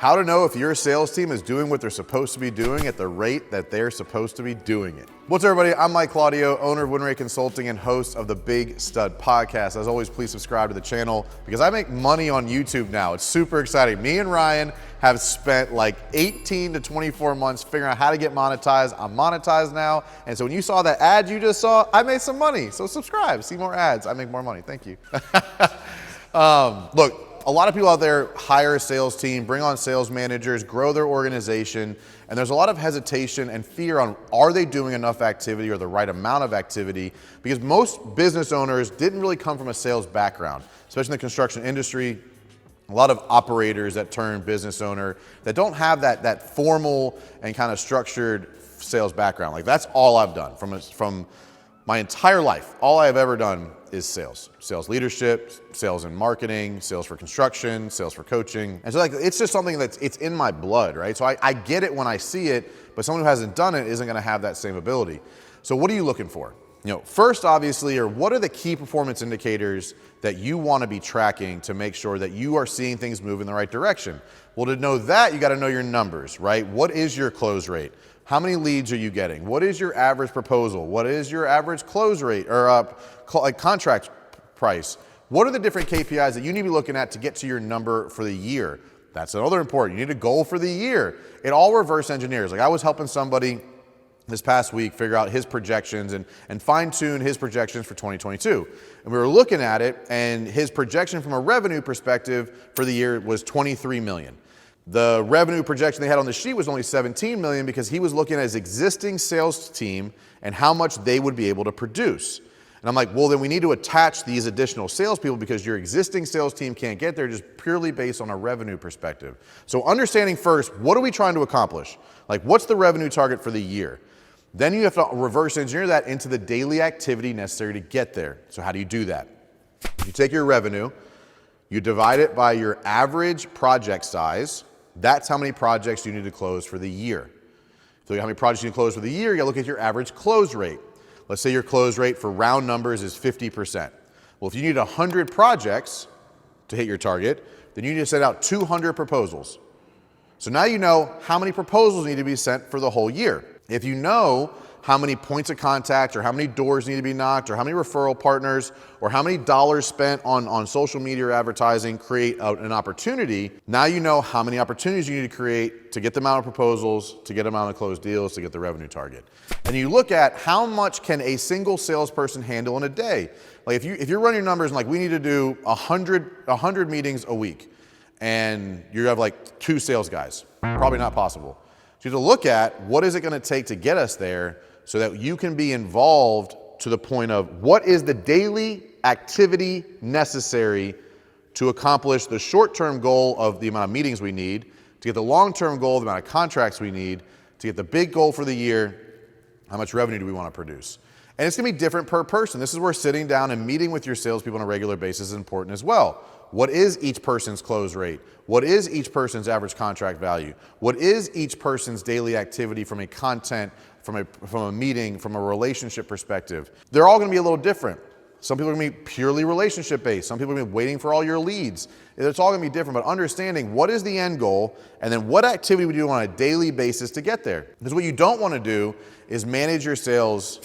How to know if your sales team is doing what they're supposed to be doing at the rate that they're supposed to be doing it. What's up, everybody? I'm Mike Claudio, owner of WinRate Consulting and host of the Big Stud Podcast. As always, please subscribe to the channel because I make money on YouTube now. It's super exciting. Me and Ryan have spent like 18 to 24 months figuring out how to get monetized. I'm monetized now. And so when you saw that ad you just saw, I made some money. So subscribe, see more ads. I make more money. Thank you. Look, a lot of people out there hire a sales team, bring on sales managers, grow their organization, and there's a lot of hesitation and fear on are they doing enough activity or the right amount of activity, because most business owners didn't really come from a sales background, especially in the construction industry. A lot of operators that turn business owner that don't have that formal and kind of structured sales background. Like that's all I've done from my entire life. All I have ever done is sales leadership, sales and marketing, sales for construction, sales for coaching. And so like, it's just something it's in my blood, right? So I get it when I see it, but someone who hasn't done it isn't gonna have that same ability. So what are you looking for? First obviously, are what are the key performance indicators that you wanna be tracking to make sure that you are seeing things move in the right direction? Well, to know that, you gotta know your numbers, right? What is your close rate? How many leads are you getting? What is your average proposal? What is your average close rate or contract price? What are the different KPIs that you need to be looking at to get to your number for the year? That's another important. You need a goal for the year. It all reverse engineers. Like I was helping somebody this past week figure out his projections and fine tune his projections for 2022. And we were looking at it, and his projection from a revenue perspective for the year was 23 million. The revenue projection they had on the sheet was only 17 million because he was looking at his existing sales team and how much they would be able to produce. And I'm like, well, then we need to attach these additional salespeople because your existing sales team can't get there just purely based on a revenue perspective. So understanding first, what are we trying to accomplish? Like, what's the revenue target for the year? Then you have to reverse engineer that into the daily activity necessary to get there. So how do you do that? You take your revenue, you divide it by your average project size. That's how many projects you need to close for the year. So how many projects you need to close for the year, you gotta look at your average close rate. Let's say your close rate for round numbers is 50%. Well, if you need 100 projects to hit your target, then you need to send out 200 proposals. So now you know how many proposals need to be sent for the whole year. If you know how many points of contact or how many doors need to be knocked or how many referral partners or how many dollars spent on social media or advertising create an opportunity, now you know how many opportunities you need to create to get the amount of proposals, to get the amount of closed deals, to get the revenue target. And you look at how much can a single salesperson handle in a day. Like if you're running your numbers and like we need to do 100 meetings a week and you have like 2 sales guys, probably not possible. So you have to look at what is it gonna take to get us there so that you can be involved to the point of what is the daily activity necessary to accomplish the short-term goal of the amount of meetings we need, to get the long-term goal of the amount of contracts we need, to get the big goal for the year, how much revenue do we want to produce? And it's gonna be different per person. This is where sitting down and meeting with your salespeople on a regular basis is important as well. What is each person's close rate? What is each person's average contract value? What is each person's daily activity from a content, from a meeting, from a relationship perspective? They're all gonna be a little different. Some people are gonna be purely relationship based. Some people are gonna be waiting for all your leads. It's all gonna be different, but understanding what is the end goal and then what activity we do on a daily basis to get there. Because what you don't wanna do is manage your sales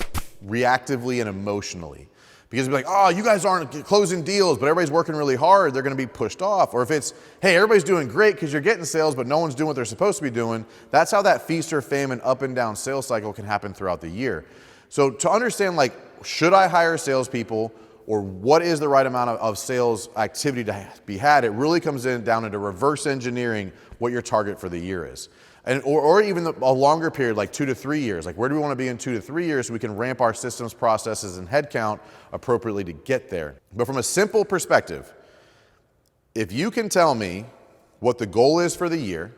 reactively and emotionally. Because you'll be like, oh, you guys aren't closing deals, but everybody's working really hard, they're gonna be pushed off. Or if it's, hey, everybody's doing great because you're getting sales, but no one's doing what they're supposed to be doing. That's how that feast or famine up and down sales cycle can happen throughout the year. So to understand, like, should I hire salespeople or what is the right amount of sales activity to be had, it really comes down into reverse engineering what your target for the year is. And, or even a longer period, like 2 to 3 years. Like where do we want to be in 2 to 3 years so we can ramp our systems, processes, and headcount appropriately to get there. But from a simple perspective, if you can tell me what the goal is for the year,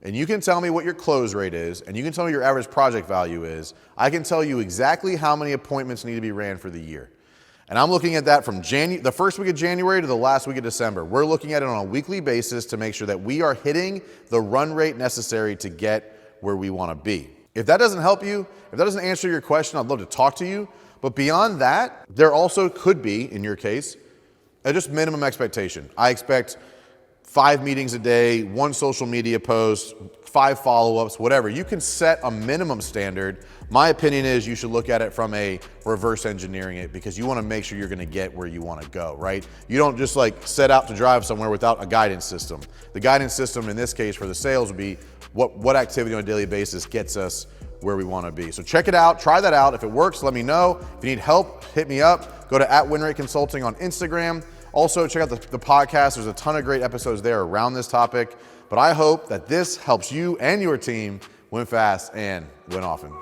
and you can tell me what your close rate is, and you can tell me your average project value is, I can tell you exactly how many appointments need to be ran for the year. And I'm looking at that from the first week of January to the last week of December. We're looking at it on a weekly basis to make sure that we are hitting the run rate necessary to get where we want to be. If that doesn't help you, if that doesn't answer your question, I'd love to talk to you. But beyond that, there also could be, in your case, a just minimum expectation. I expect 5 meetings a day, 1 social media post, 5 follow-ups, whatever. You can set a minimum standard. My opinion is you should look at it from a reverse engineering it, because you want to make sure you're going to get where you want to go, right? You don't just like set out to drive somewhere without a guidance system. The guidance system in this case for the sales would be what activity on a daily basis gets us where we want to be. So check it out, try that out. If it works, let me know. If you need help, hit me up. Go to @WinRate Consulting on Instagram. Also, check out the podcast. There's a ton of great episodes there around this topic. But I hope that this helps you and your team win fast and win often.